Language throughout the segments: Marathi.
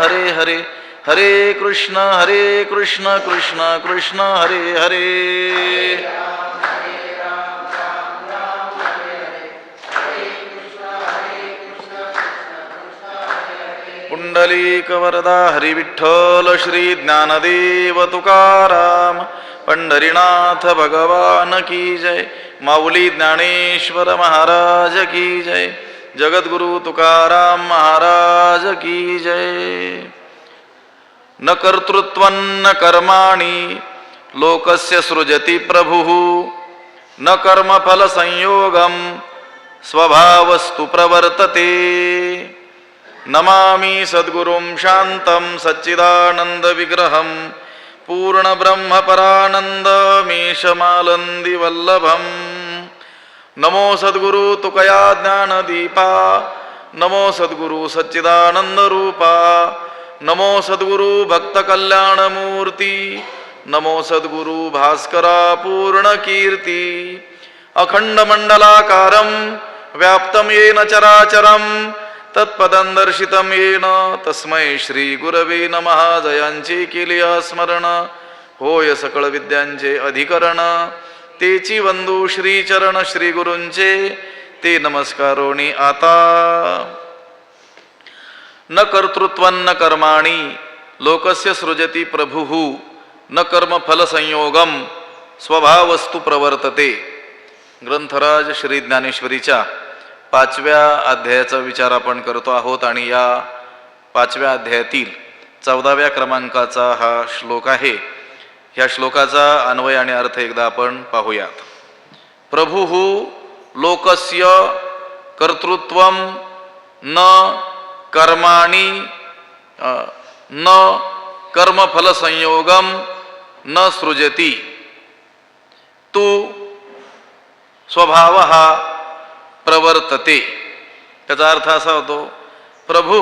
हरे हरे, हरे कृष्ण कृष्ण कृष्ण हरे हरे. पुंडलीक वरदा हरी विठ्ठल श्री ज्ञानदेव तुकाराम. पंढरीनाथ भगवान की जय. माऊली ज्ञानेश्वर महाराज की जय. जगद्गुरु तुकाराम महाराज की जय. न कर्तृत्वं न कर्माणि लोकस्य सृजति प्रभुः. न कर्मफल संयोगं स्वभावस्तु प्रवर्तते. नमामि सद्गुरुं शान्तं सच्चिदानंद विग्रहं पूर्ण ब्रह्म परानंदमीशमालंदी वल्लभं. नमो सद्गुरु तुकया ज्ञानदीपा. नमो सद्गुरु सच्चिदानंद रूपा. नमो सद्गुरु भक्त कल्याणमूर्ती. नमो सद्गुरु भास्करा पूर्ण कीर्ती. अखंड मंडलाकारं व्याप्तं येन चराचरं तत्पदं दर्शितं येन तस्मै श्री गुरवे नमः. जयांची केली स्मरण होय सकळ विद्यांचे अधिकरण. तेची वंदू श्री चरण श्री गुरूंचे ते नमस्कारोनी आता. न कर्तृत्वं न कर्माणि लोकस्य सृजति प्रभुः. न कर्मफल संयोगम स्वभावस्तु प्रवर्तते. ग्रंथराज श्री ज्ञानेश्वरीच्या 5व्या अध्यायाचा विचार आपण करतो आहोत आणि या 5व्या अध्यायातील 14व्या क्रमांकाचा हा श्लोक आहे. ह्या श्लोकाचा अन्वय आणि अर्थ एकदा आपण पाहूयात. प्रभुः लोकस्य कर्तृत्वं न कर्माणि न कर्मफल संयोगम न सृजति तु स्वभावः प्रवर्तते. त्याचा अर्थ असा होतो, प्रभु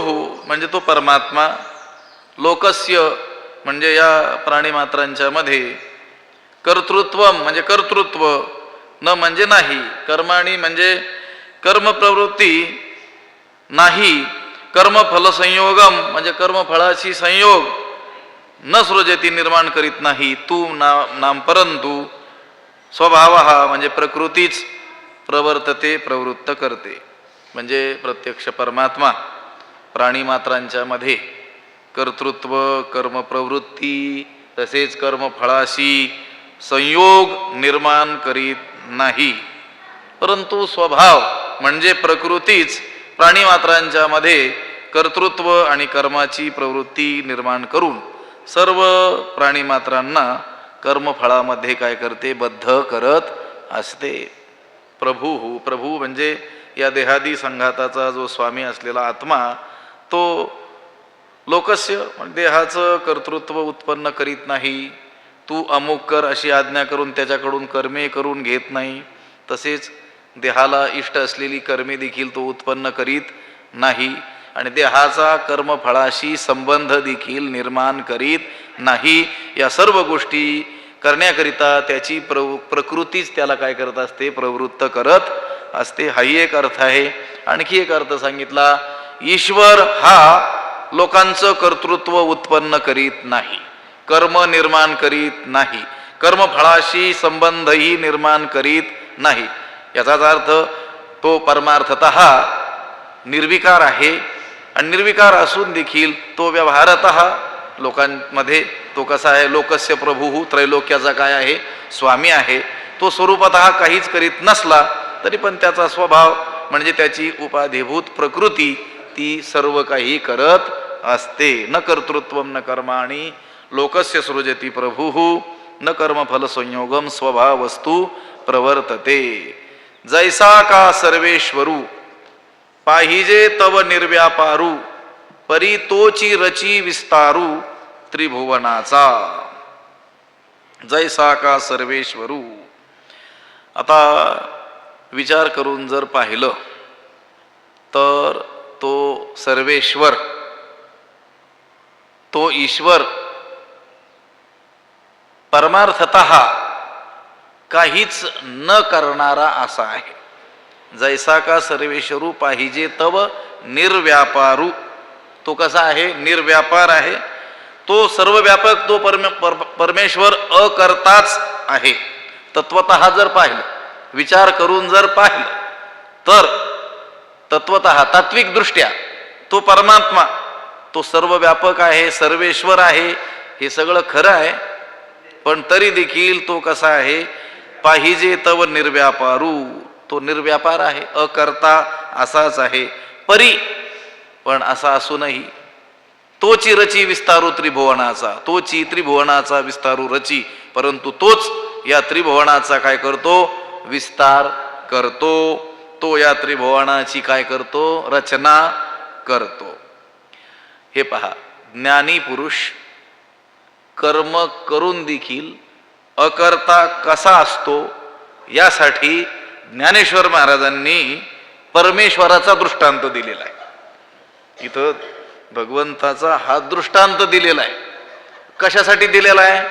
म्हणजे तो परमात्मा, लोकस्य म्हणजे या प्राणीमात्रांच्या मध्ये, कर्तृत्व म्हणजे कर्तृत्व, न म्हणजे नाही, कर्माणी म्हणजे कर्मप्रवृत्ती नाही, कर्मफल संयोगम म्हणजे कर्मफळाची संयोग न सृजती निर्माण करीत नाही तू नाम परंतु स्वभाव हा म्हणजे प्रकृतीच प्रवर्तते प्रवृत्त करते. म्हणजे प्रत्यक्ष परमात्मा प्राणीमात्रांच्या मध्ये कर्तृत्व कर्मप्रवृत्ती तसेच कर्मफळाशी संयोग निर्माण करीत नाही, परंतु स्वभाव म्हणजे प्रकृतीच प्राणीमात्रांच्या मध्ये कर्तृत्व आणि कर्माची प्रवृत्ती निर्माण करून सर्व प्राणीमात्रांना कर्मफळामध्ये काय करते, बद्ध करत असते. प्रभू म्हणजे या देहादी संघाताचा जो स्वामी असलेला आत्मा, तो लोकस्य देहाचं कर्तृत्व उत्पन्न करीत नाही. तू अमुक कर अशी आज्ञा करून त्याच्याकडून कर्मे करून घेत नाही. तसेच देहाला इष्ट असलेली कर्मे देखील तो उत्पन्न करीत नाही आणि देहाचा कर्मफळाशी संबंध देखील निर्माण करीत नाही. या सर्व गोष्टी करण्याकरिता त्याची प्रकृतीच त्याला काय करत असते, प्रवृत्त करत असते. हाही एक अर्थ आहे. आणखी एक अर्थ सांगितला, ईश्वर हा लोकांचं कर्तृत्व उत्पन्न करीत नाही, कर्म निर्माण करीत नाही, कर्मफळाशी संबंधही निर्माण करीत नाही. याचाच अर्थ तो परमार्थतः निर्विकार आहे आणि निर्विकार असून देखील तो व्यवहारतः लोकांमध्ये तो कसा आहे, लोकस्य प्रभू, त्रैलोक्याचा काय आहे, स्वामी आहे. तो स्वरूपतः काहीच करीत नसला तरी पण त्याचा स्वभाव म्हणजे त्याची उपाधिभूत प्रकृती ती सर्व काही करत असते. न कर्तृत्वं न कर्माणि लोकस्य सृजति प्रभुः न कर्मफल संयोगम स्वभावस्तु प्रवर्तते. जैसा का सर्वेश्वरू पाहिजे तव निर्व्यापारू परी तोची रची विस्तारू त्रिभुवनाचा. जैसा का सर्वेश्वरू. आता विचार करून जर पाहिलं तर तो सर्वेश्वर, तो ईश्वर परमार्थतः काहीच न करणारा असा आहे. जैसा का सर्वेश्वरू पाहिजे तव निर्व्यापारू. तो कसा आहे? निर्व्यापार आहे. तो सर्व व्यापक, तो परमेश्वर अकर्ताच आहे. तत्वतः जर पाहिलं, विचार करून जर पाहिलं तर तत्वतः तात्विक दृष्ट्या तो परमात्मा, तो सर्व व्यापक आहे, सर्वेश्वर आहे, हे सगळं खरं आहे. पण तरी देखील तो कसा आहे? पाहिजे तव निर्व्यापारू, तो निर्व्यापार आहे, अकर्ता असाच आहे. परी, पण असा असूनही तोची रची विस्तारू त्रिभुवनाचा, तोची त्रिभुवनाचा विस्तारू रची, परंतु तोच या त्रिभुवनाचा काय करतो? विस्तार करतो. तो या त्रिभुवनाची काय करतो? रचना करतो. हे पहा, ज्ञानी पुरुष कर्म करून देखील अकर्ता कसा असतो यासाठी ज्ञानेश्वर महाराजांनी परमेश्वराचा दृष्टांत दिलेला आहे. इथं भगवंताचा हा दृष्टांत दिलेला आहे. कशासाठी दिलेला आहे?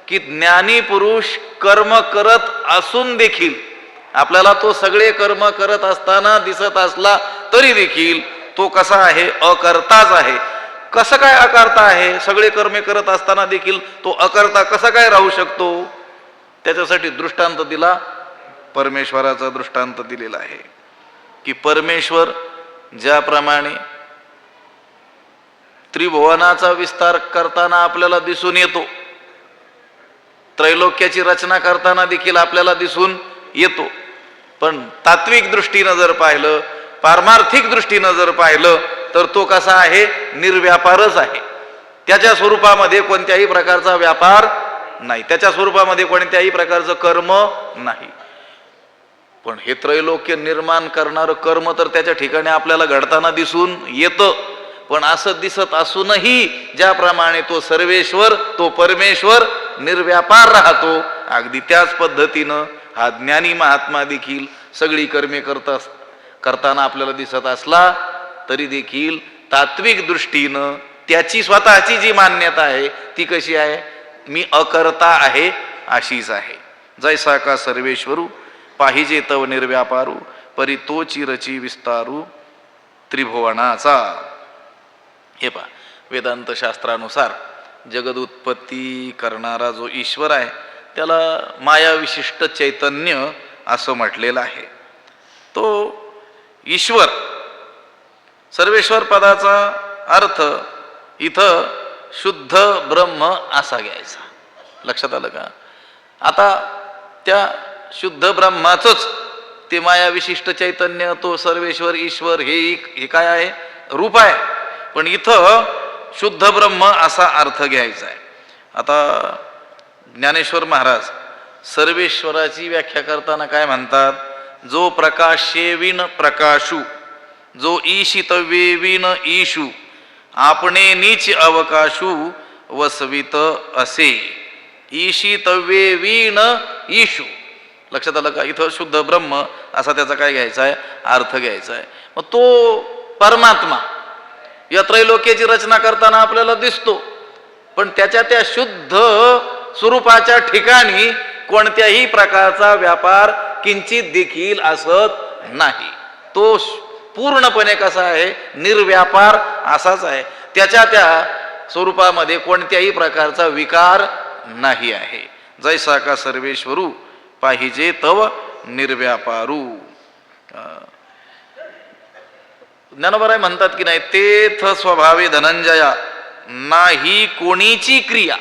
की ज्ञानी पुरुष कर्म करत असून देखील, आपल्याला तो सगळे कर्म करत असताना दिसत असला तरी देखील तो कसा आहे? अकर्ताच आहे. कसं काय अकर्ता आहे? सगळे कर्मे करत असताना देखील तो अकर्ता कसा काय राहू शकतो? त्याच्यासाठी दृष्टांत दिला, परमेश्वराचा दृष्टांत दिलेला आहे. की परमेश्वर ज्याप्रमाणे त्रिभुवनाचा विस्तार करताना आपल्याला दिसून येतो, त्रैलोक्याची रचना करताना देखील आपल्याला दिसून येतो, पण तात्विक दृष्टीनं जर पाहिलं, पारमार्थिक दृष्टीनं जर पाहिलं तर तो कसा आहे? निर्व्यापारच आहे. त्याच्या स्वरूपामध्ये कोणत्याही प्रकारचा व्यापार नाही, त्याच्या स्वरूपामध्ये कोणत्याही प्रकारचं कर्म नाही. पण हे त्रैलोक्य निर्माण करणारं कर्म तर त्याच्या ठिकाणी आपल्याला घडताना दिसून येतं. पण असं दिसत असूनही ज्याप्रमाणे तो सर्वेश्वर, तो परमेश्वर निर्व्यापार राहतो, अगदी त्याच पद्धतीनं हा ज्ञानी महात्मा देखील सगळी कर्मे करताना आपल्याला दिसत असला तरी देखील तात्विक दृष्टीनं त्याची स्वतःची जी मान्यता आहे ती कशी आहे? मी अकर्ता आहे अशीच आहे. जैसा का सर्वेश्वरू पाहिजे तव निर्व्यापारू, परी तोची रची विस्तारू त्रिभुवनाचा. हे पहा, वेदांत शास्त्रानुसार जगद उत्पत्ती करणारा जो ईश्वर आहे त्याला माया विशिष्ट चैतन्य असं म्हटलेलं आहे. तो ईश्वर, सर्वेश्वर पदाचा अर्थ इथं शुद्ध ब्रह्म असा घ्यायचा. लक्षात आलं का? आता त्या शुद्ध ब्रह्माचंच ते माया विशिष्ट चैतन्य, तो सर्वेश्वर ईश्वर, हे काय आहे? रूप आहे. पण इथं शुद्ध ब्रह्म असा अर्थ घ्यायचा आहे. आता ज्ञानेश्वर महाराज सर्वेश्वराची व्याख्या करताना काय म्हणतात? जो प्रकाशेविन प्रकाशू, जो ईशितव्येविन ईशू, आपणे नीच अवकाशू वसवित असे. ईशितव्येविन ईशू. लक्षात आलं का? इथं शुद्ध ब्रह्म असा त्याचा काय घ्यायचा आहे? अर्थ घ्यायचा आहे. मग तो परमात्मा या त्रैलोक्याची रचना करताना आपल्याला दिसतो, पण त्याच्या त्या शुद्ध स्वरूपाच्या ठिकाणी कोणत्याही प्रकारचा व्यापार किंचित देखील असत नाही. तो पूर्णपणे कसा आहे? निर्व्यापार असाच आहे. त्याच्या त्या स्वरूपामध्ये कोणत्याही प्रकारचा विकार नाही आहे. जैसा का सर्वेश्वरू पाहिजे तव निर्व्यापारू. ज्ञानोबराय म्हणतात की नाही, तेथ स्वभावे धनंजया नाही कोणीची क्रिया.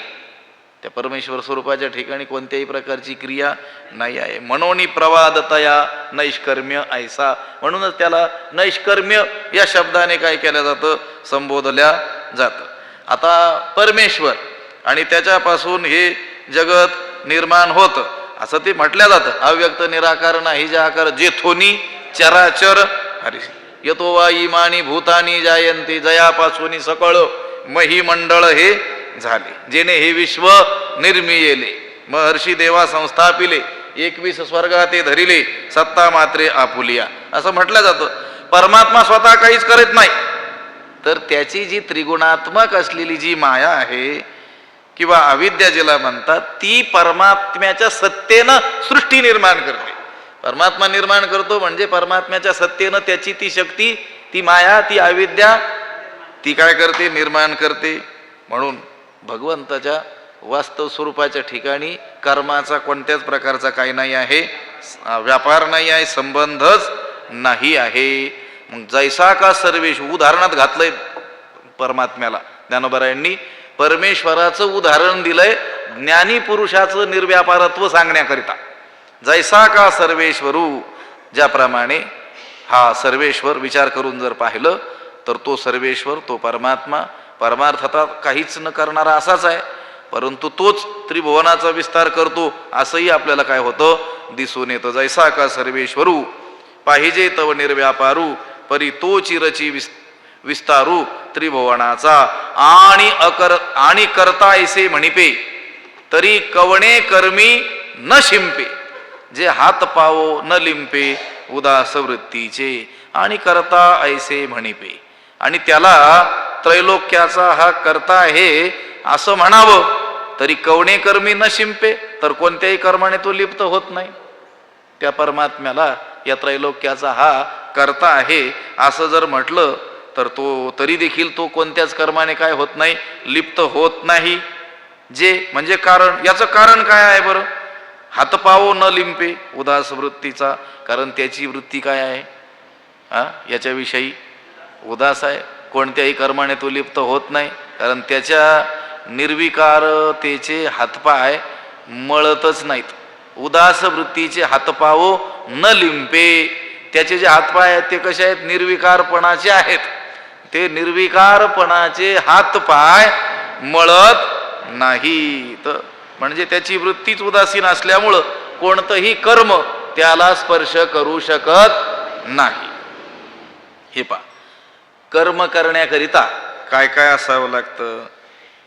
त्या परमेश्वर स्वरूपाच्या ठिकाणी कोणत्याही प्रकारची क्रिया नाही आहे. म्हणून प्रवादतया नैष्कर्म्य ऐसा, म्हणूनच त्याला नैष्कर्म्य या शब्दाने काय केलं जातं? संबोधल्या जातं. आता परमेश्वर आणि त्याच्यापासून हे जगत निर्माण होतं असं ते म्हटलं जातं. अव्यक्त निराकार नाही जे आकार जेथोनी चराचर हरी यतो वा इमानी भूतानी जायंती, जयापासून सकळ महिमंडळ हे झाले, जेने हे विश्व निर्मियेले. महर्षी देवा संस्थापिले, 21 स्वर्गाते धरिले, सत्ता मात्रे आपुलिया, असं म्हटलं जातं. परमात्मा स्वतः काहीच करत नाही, तर त्याची जी त्रिगुणात्मक असलेली जी माया आहे किंवा अविद्या जिला म्हणतात, ती परमात्म्याच्या सत्तेनं सृष्टी निर्माण करते. परमात्मा निर्माण करतो म्हणजे परमात्म्याच्या सत्तेनं त्याची ती शक्ती, ती माया, ती अविद्या ती काय करते? निर्माण करते. म्हणून भगवंताच्या वास्तव स्वरूपाच्या ठिकाणी कर्माचा कोणत्याच प्रकारचा काही नाही आहे, व्यापार नाही आहे, संबंधच नाही आहे. मग जैसा का सर्वेश उदाहरणात घातलंय परमात्म्याला. ज्ञानोबरायांनी परमेश्वराचं उदाहरण दिलंय ज्ञानी पुरुषाचं निर्व्यापारत्व सांगण्याकरिता. जैसा का सर्वेश्वरू, ज्याप्रमाणे हा सर्वेश्वर विचार करून जर पाहिलं तर तो सर्वेश्वर, तो परमात्मा परमार्थता काहीच न करणारा असाच आहे, परंतु तोच त्रिभुवनाचा विस्तार करतो असंही आपल्याला काय होतं? दिसून येतं. जैसा का सर्वेश्वरू पाहिजे तव निर्व्यापारू, परी तो चिरची विस्तारू त्रिभुवनाचा. आणि करता ऐसे म्हणिपे, तरी कवणे कर्मी न शिंपे. जे हात पावो न लिंपे उदास वृत्तीचे. आणि करता ऐसे म्हणिपे, आणि त्याला त्रैलोक्याचा हा करता आहे असं म्हणावं, तरी कवणे कर्मी न शिंपे, तर कोणत्याही कर्माने तो लिप्त होत नाही. त्या परमात्म्याला या त्रैलोक्याचा हा करता आहे असं जर म्हटलं तर तो तरी देखील तो कोणत्याच कर्माने काय होत नाही? लिप्त होत नाही. जे म्हणजे कारण, याचं कारण काय आहे बरं? हातपावो न लिंपे उदास वृत्तीचा. कारण त्याची वृत्ती काय आहे? याच्याविषयी उदास आहे. कोणत्याही कर्माने तो लिप्त होत नाही, कारण त्याच्या निर्विकारतेचे हातपाय मळतच नाहीत. उदास वृत्तीचे हातपावो न लिंपे. त्याचे जे हातपाय आहेत ते कसे आहेत? निर्विकारपणाचे आहेत. ते निर्विकारपणाचे हातपाय मळत नाहीत. म्हणजे त्याची वृत्तीच उदासीन असल्यामुळं कोणतंही कर्म त्याला स्पर्श करू शकत नाही. हे पहा, कर्म करण्याकरिता काय काय असावं लागतं?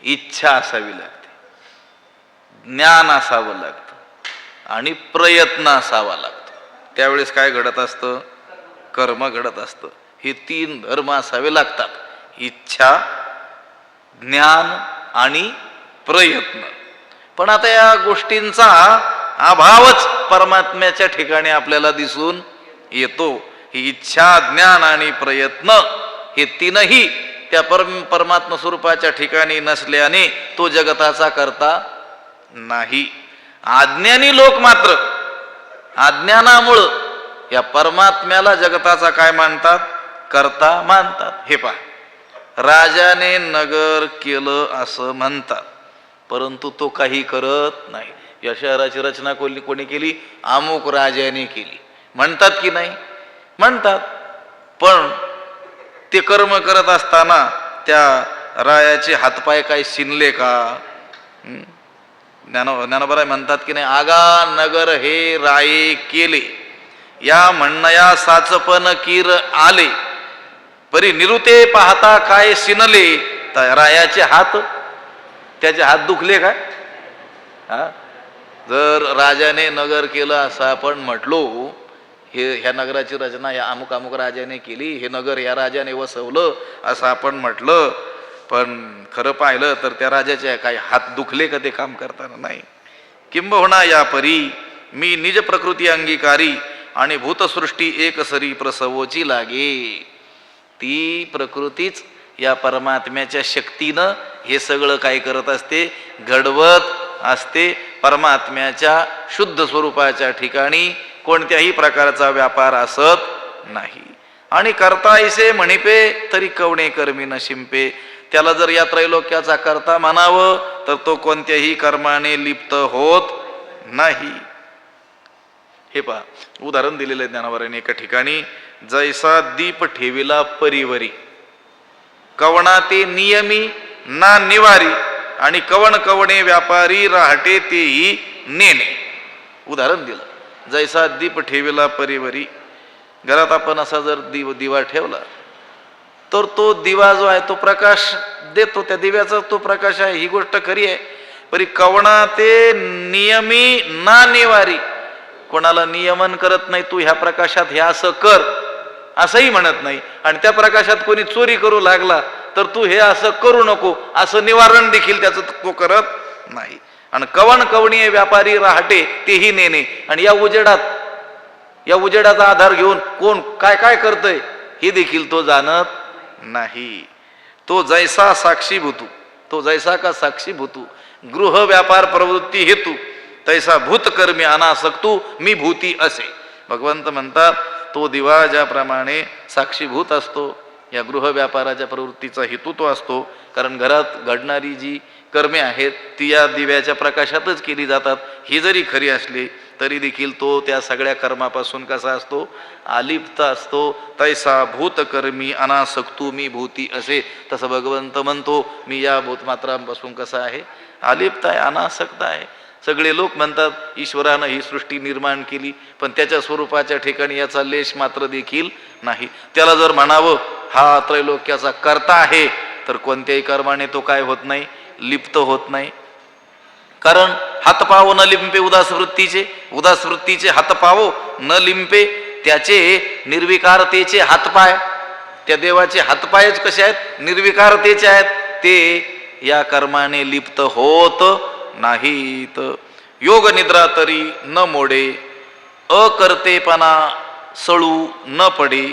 इच्छा असावी लागते, ज्ञान असावं लागतं आणि प्रयत्न असावा लागतो. त्यावेळेस काय घडत असतं? कर्म घडत असतं. हे तीन धर्म असावे लागतात: इच्छा, ज्ञान आणि प्रयत्न. पण आता या गोष्टींचा अभावच परमात्म्याच्या ठिकाणी आपल्याला दिसून येतो. ही इच्छा, ज्ञान आणि प्रयत्न हे तीनही त्या परमात्मा स्वरूपाच्या ठिकाणी नसल्याने तो जगताचा करता नाही. अज्ञानी लोक मात्र अज्ञानामुळं या परमात्म्याला जगताचा काय मानतात? करता मानतात. हे पहा, राजाने नगर केलं असं म्हणतात, परंतु तो काही करत नाही. या शहराची रचना कोणी केली? अमुक राजाने केली म्हणतात की नाही? म्हणतात. पण ते कर्म करत असताना त्या रायाचे हातपाय काय शिनले का? ज्ञानोबराय म्हणतात की नाही, आगा नगर हे राये केले, या म्हणणया साचपन कीर आले, परी निरुते पाहता काय शिनले. रायाचे हात, त्याचे हात दुखले काय? जर राजाने नगर केलं असं आपण म्हटलो, ह्या नगराची रचना ह्या अमुक अमुक राजाने केली, हे नगर या राजाने वसवलं असं आपण म्हटलं, पण खरं पाहिलं तर त्या राजाचे काही हात दुखले का ते काम करताना? नाही. किंबहुना या परी मी निज प्रकृती अंगीकारी, आणि भूतसृष्टी एक सरी प्रसवोची लागे. ती प्रकृतीच या परमात्म्याच्या शक्तीनं हे सगळं काय करत असते? घडवत असते. परमात्म्याच्या शुद्ध स्वरूपाच्या ठिकाणी कोणत्याही प्रकारचा व्यापार असत नाही. आणि करता ऐसे म्हणिपे, तरी कवणे कर्मी न शिंपे. त्याला जर या त्रैलोक्याचा करता म्हणावं तर तो कोणत्याही कर्माने लिप्त होत नाही. हे पहा, उदाहरण दिलेलं आहे ज्ञानोबरांनी एका ठिकाणी. जैसा दीप ठेविला परीवरी, कवणा ते नियमी ना निवारी, आणि कवण कवणे व्यापारी राहते तेही नेणे. उदाहरण दिलं. जैसा दीप ठेविला परीवरी, घरात आपण असा जर दिवा ठेवला तर तो दिवा जो आहे तो प्रकाश देतो, त्या दिव्याचा तो प्रकाश आहे, ही गोष्ट खरी आहे. परी कवणा ते नियमी ना निवारी, कोणाला नियमन करत नाही, तू ह्या प्रकाशात हे असं कर असंही म्हणत नाही. आणि त्या प्रकाशात कोणी चोरी करू लागला तर तू हे असं करू नको असं निवारण देखील त्याचं तो करत नाही. आणि कवण कवणीय व्यापारी राहते तेही नेणे. आणि या उजेडाचा आधार घेऊन कोण काय काय करतंय हे देखील तो जाणत नाही. तो जैसा साक्षीभूतू, तो जैसा का साक्षीभूतू, गृह व्यापार प्रवृत्ती हेतू तैसा भूतकर्मी अनासक्तू मी भूती असे. भगवंत म्हणतात तो दिवा ज्याप्रमाणे साक्षीभूत असतो, या गृह व्यापाराच्या प्रवृत्तीचा हेतू तो असतो. कारण घरात घडणारी जी कर्मे आहेत ती या दिव्याच्या प्रकाशातच केली जातात. ही जरी खरी असली तरी देखील तो त्या सगळ्या कर्मापासून कसा असतो, अलिप्त असतो. तैसा भूतकर्मी अनासक्तू मी भूती असे. तसं भगवंत म्हणतो मी या भूतमात्रांपासून कसा आहे, अलिप्त आहे, अनासक्त आहे. सगळे लोक म्हणतात ईश्वरानं ही सृष्टी निर्माण केली, पण त्याच्या स्वरूपाच्या ठिकाणी याचा लेश मात्र देखील नाही. त्याला जर म्हणावं हा त्रैलोक्याचा कर्ता आहे, तर कोणत्याही कर्माने तो काय होत नाही, लिप्त होत नाही. कारण हातपाव न लिंपे उदास वृत्तीचे, उदास वृत्तीचे हातपाव न लिंपे, त्याचे निर्विकारतेचे हातपाय, त्या देवाचे हातपायच कसे आहेत, निर्विकारतेचे आहेत. ते या कर्माने लिप्त होत नाहीत. योग निद्रा तरी न मोडे, अकर्तेपणा सळू न पडे,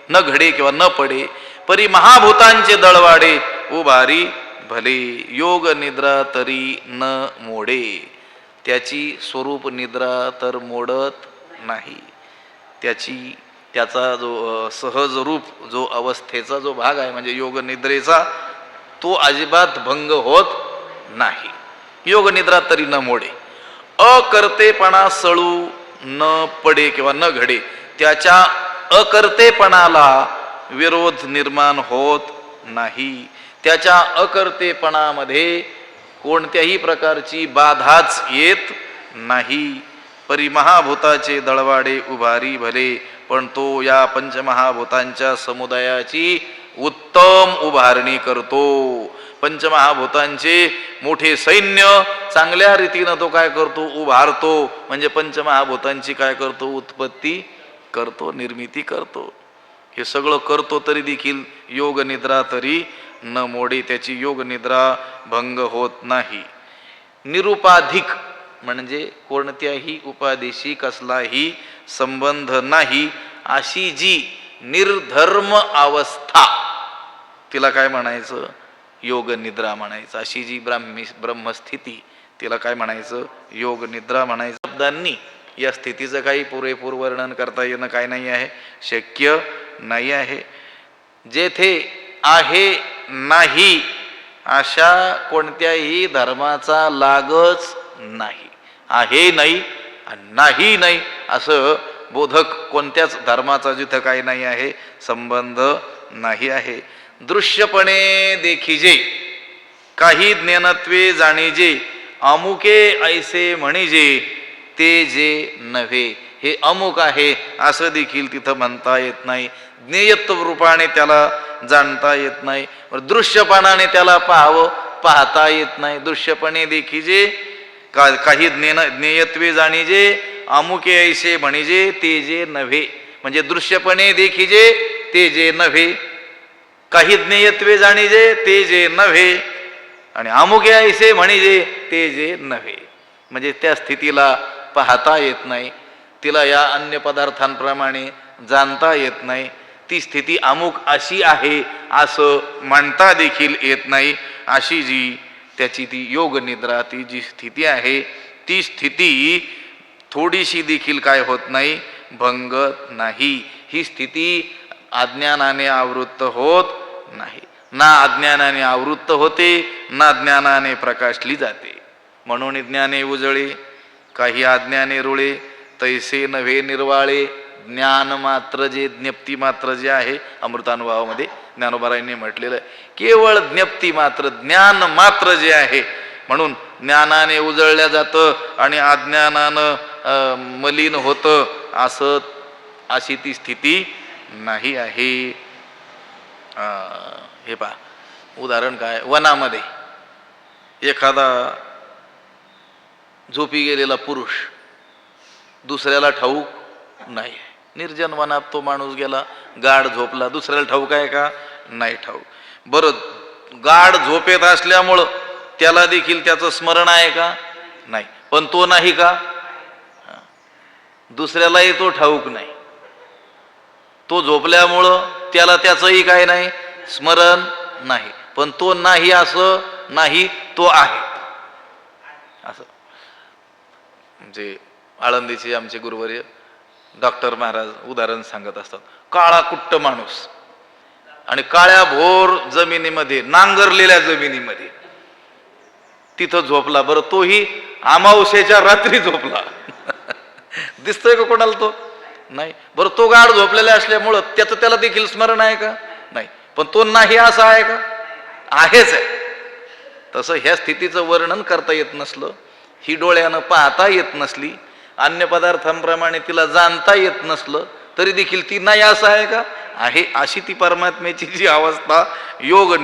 न घडे किंवा न पडे, परी महाभूतांचे दळवाडे उभारी भले. योग निद्रा तरी न मोडे, त्याची स्वरूप निद्रा तर मोडत नाही. त्याचा जो सहज रूप जो अवस्थेचा जो भाग आहे म्हणजे योग निद्रेचा, तो अजिबात भंग होत नाही. योग निद्रा तरी न मोडे, अकर्तेपणा सळू न पडे किंवा न घडे, त्याच्या अकर्तेपणाला विरोध निर्माण होत नाही. त्याच्या अकर्तेपणामध्ये कोणत्याही प्रकारची बाधाच येत नाही. परी महाभूताचे दळवाडे उभारी भले, पण तो या पंचमहाभूतांच्या समुदायाची उत्तम उभारणी करतो. पंचमहाभूतांचे मोठे सैन्य चांगल्या रीतीनं तो काय करतो, उभारतो. म्हणजे पंचमहाभूतांची काय करतो, उत्पत्ती करतो, निर्मिती करतो. हे सगळं करतो तरी देखील योग निद्रा तरी न मोडे, त्याची योग निद्रा भंग होत नाही. निरुपाधिक म्हणजे कोणत्याही उपाधीशी कसलाही संबंध नाही अशी जी निर्धर्म अवस्था, तिला काय म्हणायचं, योग निद्रा म्हणायचं. अशी जी ब्रह्मस्थिती, तिला काय म्हणायचं, योग निद्रा म्हणायचं. शब्दांनी या स्थितीचं काही पुरेपूर वर्णन करता येणं काय नाही आहे, शक्य नाही आहे. जेथे आहे नाही अशा कोणत्याही धर्माचा लागच नाही. आहे नाही नाही नाही असं बोधक कोणत्याच धर्माचा जिथं काही नाही आहे, संबंध नाही आहे. दृश्यपणे देखिजे काही ज्ञानत्वे जाणीजे, अमुके ऐसे म्हणिजे ते जे नव्हे. हे अमुक आहे असं देखील तिथं म्हणता येत नाही. ज्ञेयत्व रूपाने त्याला जाणता येत नाही. दृश्यपणाने त्याला पाहता येत नाही. दृश्यपणे देखिजे काही ज्ञेयत्वे जाणीजे, अमुके ऐसे म्हणिजे ते जे नव्हे. म्हणजे दृश्यपणे देखिजे ते जे नव्हे, काही ज्ञेयत्वे जाणीजे ते जे नव्हे, आणि अमुके ऐसे म्हणिजे ते जे नव्हे. म्हणजे त्या स्थितीला पाहता येत नाही, तिला या अन्य पदार्थांप्रमाणे जाणता येत नाही. ती स्थिती अमुक अशी आहे असं म्हणता देखील येत नाही. अशी जी त्याची ती योग निद्रा, ती जी स्थिती आहे, ती स्थिती थोडीशी देखील काय होत नाही, भंगत नाही. ही स्थिती अज्ञानाने आवृत्त होत नाही. ना अज्ञानाने आवृत्त होते, ना ज्ञानाने प्रकाशली जाते. म्हणून ज्ञाने उजळे काही अज्ञाने रुळे, तैसे नव्हे निर्वाळे. ज्ञान मात्र जे, ज्ञप्ती मात्र जे आहे, अमृतानुभवामध्ये ज्ञानोबारायांनी म्हटलेलं आहे, केवळ ज्ञप्ती मात्र, ज्ञान मात्र जे आहे. म्हणून ज्ञानाने उजळल्या जातं आणि अज्ञानानं मलिन होतं, अशी ती स्थिती नाही आहे. हे पहा उदाहरण काय, वनामध्ये एखादा झोपी गेलेला पुरुष दुसऱ्याला ठाऊक नाही. निर्जन वनात तो माणूस गेला, गाढ झोपला, दुसऱ्याला ठाऊक आहे का, नाही ठाऊक. बरं, गाढ झोपेत असल्यामुळं त्याला देखील त्याचं स्मरण आहे का, नाही. पण तो नाही का, दुसऱ्यालाही तो ठाऊक नाही. तो झोपल्यामुळं त्याला त्याचंही काय नाही, स्मरण नाही. पण तो नाही असं नाही, तो आहे असं. म्हणजे आळंदीचे आमचे गुरुवर्य डॉक्टर महाराज उदाहरण सांगत असतात. काळा कुट्ट माणूस आणि काळ्या भोर जमिनीमध्ये, नांगरलेल्या जमिनीमध्ये तिथं झोपला. बरं, तोही अमावस्येच्या रात्री झोपला. दिसतोय का कोणाला तो? नाही. बरं, तो गाढ झोपलेला असल्यामुळं त्याचं त्याला देखील स्मरण आहे का? नाही. पण तो नाही असा आहे का? आहेच आहे. तसं ह्या स्थितीचं वर्णन करता येत नसलं, ही डोळ्यानं पाहता येत नसली, अन्य पदार्थांप्रमाणे तिला जाणता येत नसलं, तरी देखील ती नाही असं आहे का? आहे. अशी ती परमात्म्याची जी अवस्था योग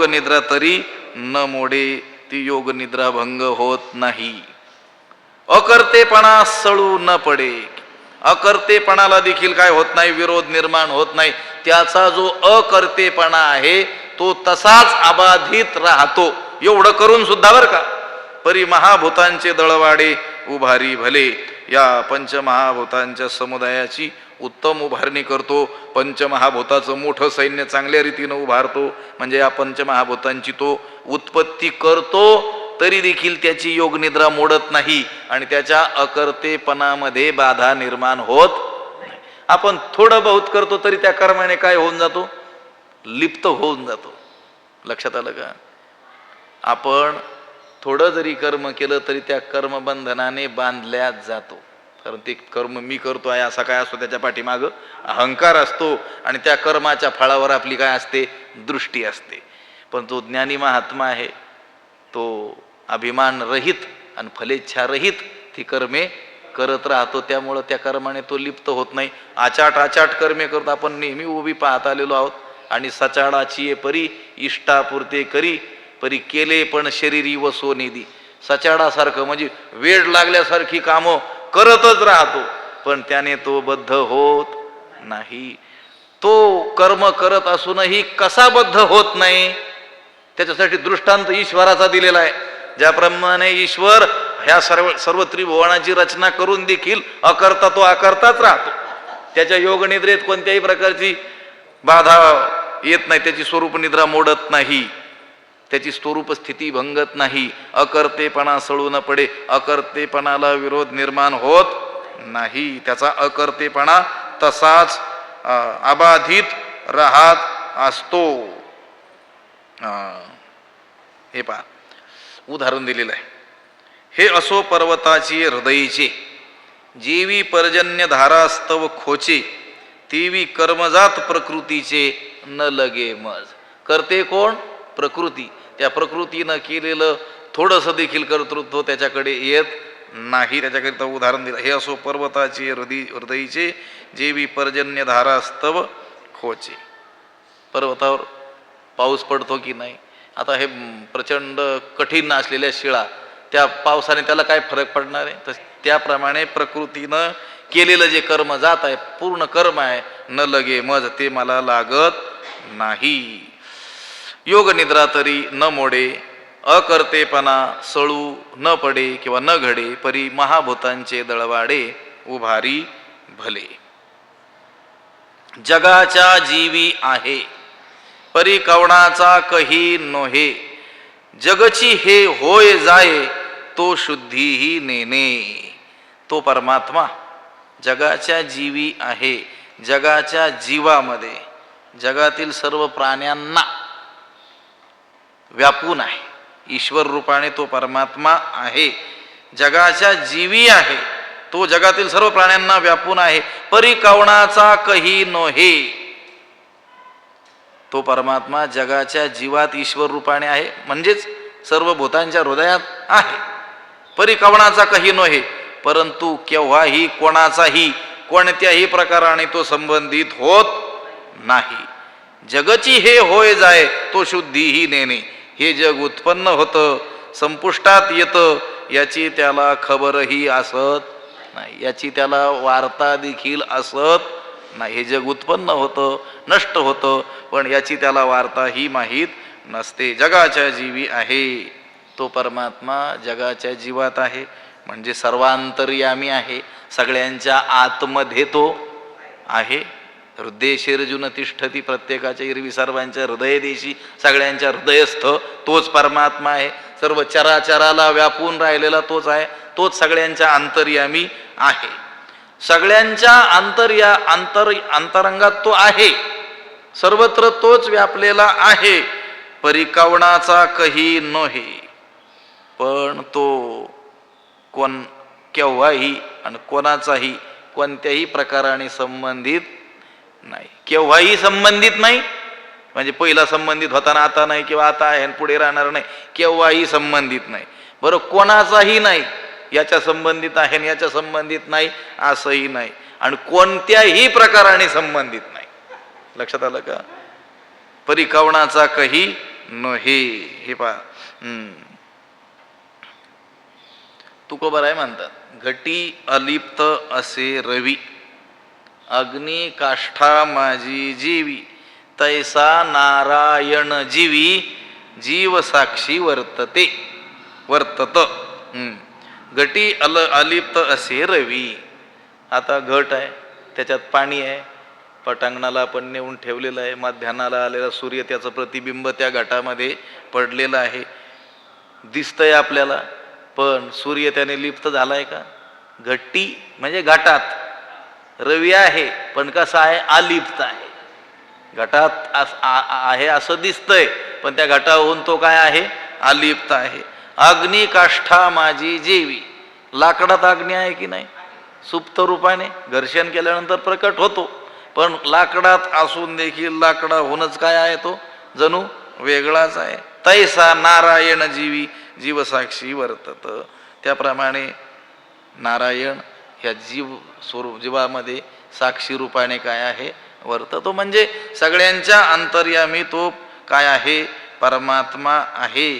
निद्रा तरी न मोडे, ती योग निद्रा भंग होत नाही. अकर्तेपणा सळू न पडे. अकर्तेपणाला देखील काय होत नाही, विरोध निर्माण होत नाही. त्याचा जो अकर्तेपणा आहे तो तसाच अबाधित राहतो. एवढं करून सुद्धा बरं का, परी महाभूतांचे दळवाडे उभारी भले, या पंचमहाभूतांच्या समुदायाची उत्तम उभारणी करतो. पंचमहाभूताचं मोठं सैन्य चांगल्या रीतीनं उभारतो. म्हणजे या पंचमहाभूतांची तो उत्पत्ती करतो, तरी देखील त्याची योगनिद्रा मोडत नाही आणि त्याच्या अकर्तेपणामध्ये बाधा निर्माण होत नाही. आपण थोडं बहुत करतो तरी त्या कर्माने काय होऊन जातो? लिप्त होऊन जातो. लक्षात आलं का? आपण थोडं जरी कर्म केलं तरी त्या कर्मबंधनाने बांधल्या जातो. कारण ते कर्म मी करतो आहे असा काय असतो, त्याच्या पाठीमागं अहंकार असतो आणि त्या कर्माच्या फळावर आपली काय असते? दृष्टी असते. पण तो ज्ञानी महात्मा आहे तो अभिमान रहित आणि फलेच्छा रहित ती कर्मे करत राहतो. त्यामुळं त्या कर्माने तो लिप्त होत नाही. आचाट कर्मे करतो. आपण नेहमी उभी पाहत आलेलो आहोत. आणि सचाडाची परी इष्टापुरते करी, परी केले पण शरीरी व सोनेदी. सचाडासारखं म्हणजे वेड लागल्यासारखी कामं करतच राहतो, पण त्याने तो बद्ध होत नाही. तो कर्म करत असूनही कसा बद्ध होत नाही, त्याच्यासाठी दृष्टांत ईश्वराचा दिलेला आहे. ज्याप्रमाणे ईश्वर ह्या सर्व त्रिभुवनाची रचना करून देखील अकर्ता तो अकर्ताच राहतो. त्याच्या योगनिद्रेत कोणत्याही प्रकारची बाधा येत नाही. त्याची स्वरूप निद्रा मोडत नाही, त्याची स्वरूप स्थिती भंगत नाही. अकर्तेपणा सळू न पडे. अकर्तेपणाला विरोध निर्माण होत नाही. त्याचा अकर्तेपणा तसाच अबाधित राहत असतो. हे पहा, उदाहरण दिलेलं आहे. हे असो पर्वताची हृदयीचे, जेवी पर्जन्य धारास्तव खोचे, तेवी कर्मजात प्रकृतीचे न लगे मज. करते कोण? प्रकृती. त्या प्रकृतीनं केलेलं थोडंसं देखील कर्तृत्व त्याच्याकडे येत नाही. त्याच्याकरिता उदाहरण दिलं. हे असो पर्वताची हृदयीचे, जेवी पर्जन्य धारास्तव खोचे. पर्वतावर पाऊस पडतो की नाही? आता हे प्रचंड कठीण असलेल्या शिळा, त्या पावसाने त्याला काय फरक पडणार आहे? तर त्याप्रमाणे प्रकृतीनं केलेलं जे कर्म जात आहे, पूर्ण कर्म आहे, न लगे मज, ते मला लागत नाही. योग निद्रा तरी न मोडे, अकर्तेपणा सळू न पडे किंवा न घडे, परी महाभूतांचे दळवाडे उभारी भले. जगाच्या जीवी आहे, परी कवणाचा कही नोहे, जगची हे होय जाये, तो शुद्धीही नेने. तो परमात्मा जगाच्या जीवी आहे. जगाच्या जीवामध्ये जगातील सर्व प्राण्यांना व्यापून आहे. ईश्वर रूपाने तो परमात्मा आहे. जगाच्या जीवी आहे, तो जगातील सर्व प्राण्यांना व्यापून आहे. परी कवणाचा कही नोहे. तो परमात्मा जगाच्या जीवात ईश्वर रूपाने आहे, म्हणजेच सर्व भूतांच्या हृदयात आहे. परी कवणाचा कही नोहे, परंतु केव्हाही कोणाचाही कोणत्याही प्रकाराने तो संबंधित होत नाही. जगची हे होय जाय, तो शुद्धीही नेणे. हे जग उत्पन्न होतं, संपुष्टात येतं, याची त्याला खबरही असत नाही, याची त्याला वार्ता देखील असत नाही. हे जग उत्पन्न होतं, नष्ट होतं, पण याची त्याला वार्ताही माहीत नसते. जगाच्या जीवी आहे तो परमात्मा, जगाच्या जीवात आहे म्हणजे सर्वांतर्यामी आहे. सगळ्यांच्या आतमध्ये तो आहे. हृदयेशिर्जुन तिष्ठती, प्रत्येकाच्या इरवी सर्वांच्या हृदयदेशी, सगळ्यांच्या हृदयस्थ तोच परमात्मा आहे. सर्व चराचराला व्यापून राहिलेला तोच आहे. तोच सगळ्यांच्या अंतर्यामी आहे. सगळ्यांच्या अंतरंगात तो आहे. सर्वत्र तोच व्यापलेला आहे. परिकवणाचा कही नोहे. पण तो केव्हाही आणि कोणाचाही कोणत्याही प्रकाराने संबंधित नाही. केव्हाही संबंधित नाही म्हणजे पहिला संबंधित होताना आता नाही, किंवा आता आहे पुढे राहणार नाही. केव्हाही संबंधित नाही. बरं, कोणाचाही नाही. याच्या संबंधित आहे आणि याच्या संबंधित नाही असंही नाही. आणि कोणत्याही प्रकाराने संबंधित नाही. लक्षात आलं का? परिकवणाचा कही नोहे. हे पहा, तुकोबाराय म्हणतात, घटी अलिप्त असे रवी, अग्नी काष्ठा माझी जीवी, तैसा नारायण जीवी, जीव साक्षी वर्तते वर्तत. घटी अलिप्त असे रवी. आता घट आहे, त्याच्यात पाणी आहे, पटांगणाला आपण नेऊन ठेवलेलं आहे. मध्यान्हाला आलेला सूर्य त्याचं प्रतिबिंब त्या घटामध्ये पडलेलं आहे, दिसतंय आपल्याला. पण सूर्य त्याने लिप्त झालाय का? घट्टी म्हणजे घटात रवी आहे, पण कसा आहे? अलिप्त आहे. घटात आहे असं दिसतंय, पण त्या घटाहून तो काय आहे? अलिप्त आहे. अग्नी काष्ठा माझी जीवी. लाकडात अग्नी आहे की नाही? सुप्त रूपाने घर्षण केल्यानंतर प्रकट होतो, पण लाकडात असून देखील लाकडाहूनच काय आहे? तो जणू वेगळाच आहे. तैसा नारायण जीवी, जीवसाक्षी वर्तत. त्याप्रमाणे नारायण ह्या जीवामध्ये साक्षी रूपाने काय आहे? वर्ततो. म्हणजे सगळ्यांच्या अंतर्यामी तो काय आहे? परमात्मा आहे.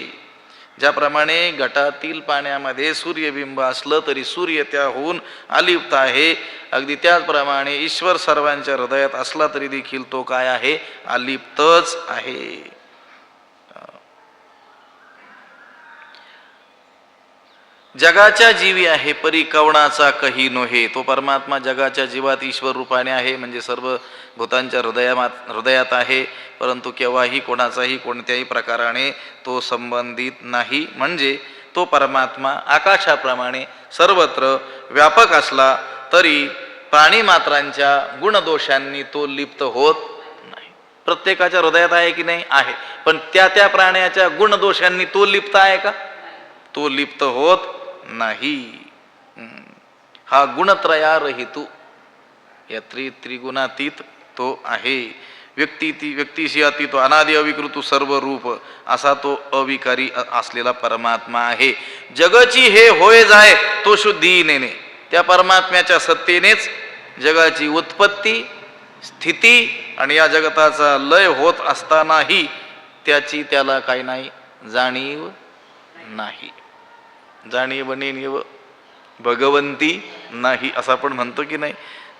ज्याप्रमाणे घटातील पाण्यामध्ये सूर्यबिंब असलं तरी सूर्य त्याहून अलिप्त आहे, अगदी त्याचप्रमाणे ईश्वर सर्वांच्या हृदयात असला तरी देखील तो काय आहे? अलिप्तच आहे. जगाच्या जीवी आहे, परिकवणाचा कही नोहे. तो परमात्मा जगाच्या जीवात ईश्वर रूपाने आहे, म्हणजे सर्व भूतांच्या हृदयात आहे, परंतु केव्हाही कोणाचाही कोणत्याही प्रकाराने तो संबंधित नाही. म्हणजे तो परमात्मा आकाशाप्रमाणे सर्वत्र व्यापक असला तरी प्राणीमात्रांच्या गुणदोषांनी तो लिप्त होत नाही. प्रत्येकाच्या हृदयात आहे की नाही? आहे. पण त्या त्या प्राण्याच्या गुणदोषांनी तो लिप्त आहे का? तो लिप्त होत नाही. हा गुणत्रयारहितू, या त्रिगुणातीत तो आहे. व्यक्तीशी अतीत, अनादि अविकृत सर्व रूप असा तो अविकारी असलेला परमात्मा आहे. जगाची हे होय जाय तो शुद्धी नेणे. त्या परमात्म्याच्या सत्तेनेच जगाची उत्पत्ती, स्थिती आणि या जगताचा लय होत असतानाही त्याची त्याला काही नाही जाणीव नाही. जाणीव नेणीव भगवंती नाही असं आपण म्हणतो की नाही?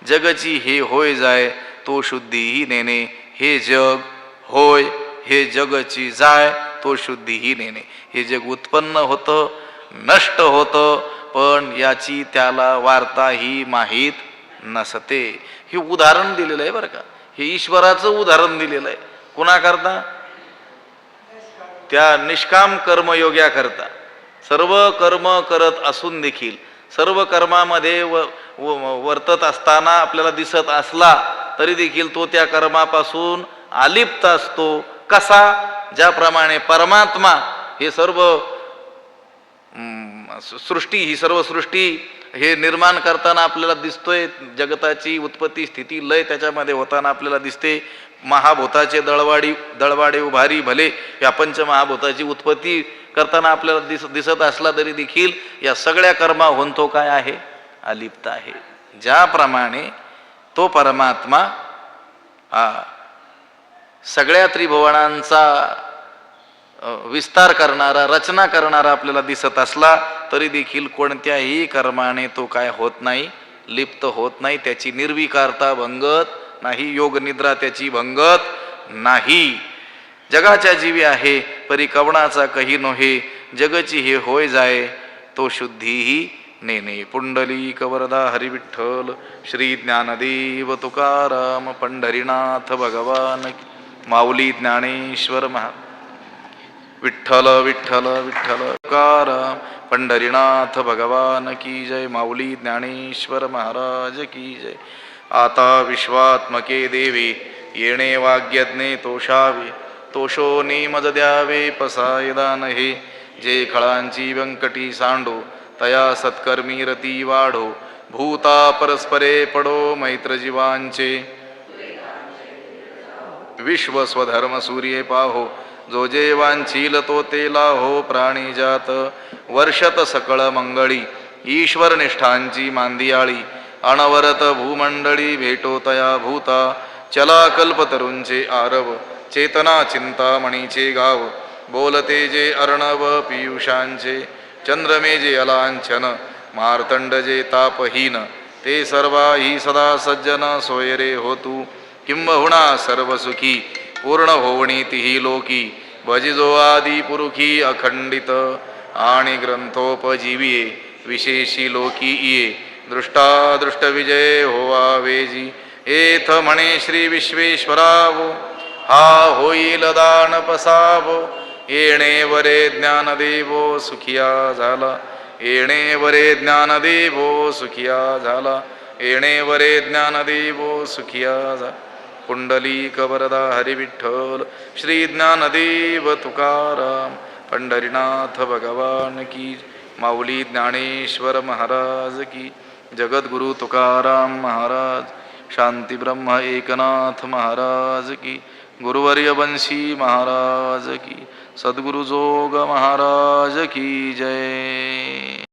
जगची हे होय जाय तो शुद्धीही नेणे. हे जग होय, हे जगची जाय तो शुद्धीही नेणे. हे जग उत्पन्न होतं, नष्ट होतं, पण याची त्याला वार्ताही माहीत नसते. हे उदाहरण दिलेलं आहे बरं का. हे ईश्वराचं उदाहरण दिलेलं आहे. कुणाकरता? त्या निष्काम कर्मयोग्या करता. सर्व कर्म करत असून देखील, सर्व कर्मामध्ये वर्तत असताना आपल्याला दिसत असला तरी देखील तो त्या कर्मापासून अलिप्त असतो. कसा? ज्याप्रमाणे परमात्मा हे सर्व सृष्टी, ही सर्व सृष्टी हे निर्माण करताना आपल्याला दिसतोय. जगताची उत्पत्ती, स्थिती, लय त्याच्यामध्ये होताना आपल्याला दिसते. महाभूताचे दळवाडे उभारी भले, या पंचमहाभूताची उत्पत्ती करताना आपल्याला दिसत असला तरी देखील या सगळ्या कर्माहून तो काय आहे? अलिप्त आहे. ज्याप्रमाणे तो परमात्मा सगळ्या त्रिभुवनांचा विस्तार करणारा, रचना करणारा आपल्याला दिसत असला तरी देखील कोणत्याही कर्माने तो काय होत नाही? लिप्त होत नाही. त्याची निर्विकारता भंगत नाही, योग निद्रा त्याची भंगत नाही. जगाच्या जीवी आहे, परिकवणाचा कही नोहे. जगची हे होय जाय तो शुद्धीही नेने पुंडलीक वरदा हरी विठ्ठल श्री ज्ञानदेव तुकाराम पंढरीनाथ भगवान की. माऊली ज्ञानेश्वर महा विठ्ठल विठ्ठल विठ्ठल तुकाराम पंढरीनाथ भगवान की जय. माऊली ज्ञानेश्वर महाराज की जय. आता विश्वात्मके देवी येणे वाग्यज्ञे तोषावे तोषो निमज द्यावे पसायदान हे. जे खळांची व्यंकटी सांडो तया सत्कर्मी रती वाढो भूता परस्परे पडो मैत्र जीवांचे विश्व स्वधर्म सूर्ये पाहो जो जे वांछील तो ते लाहो प्राणी जात वर्षत सकळ मंगळी ईश्वर निष्ठांची मांदियाळी अनवरत भूमंडळी भेटो तया भूता चला कल्पतरूंचे आरव चेतना चिंतामणीचे गाव बोलते जे अर्णव पियुषांचे चंद्रमे जे अलांछन मार्तंड जे तापहीन ते सर्वाही सदा सज्जन सोयरे होतू किंबहुना सर्व सुखी पूर्ण होवणी तिही लोकी भजिजो आदी पुरुखी अखंडित आणि ग्रंथोपजीविये विशेषी लोकी इये दृष्टादृष्ट विजय होवा वेजी एथ म्हणे श्री विश्वेश्वरावो हा होईल दान पसावो येणे वरे ज्ञानदेवो सुखिया झाला येणे वरे ज्ञानदेवो सुखिया झाला येणे वरे ज्ञानदेवो सुखिया झाला. पुंडलीक वरदा हरी विठ्ठल श्री ज्ञानदेव तुकाराम पंढरीनाथ भगवान की. माऊली ज्ञानेश्वर महाराज की. जगद्गुरु तुकाराम महाराज शांती ब्रह्म एकनाथ महाराज की. गुरुवर्य बंशी महाराज की. सद्गुरु जोग महाराज की जय.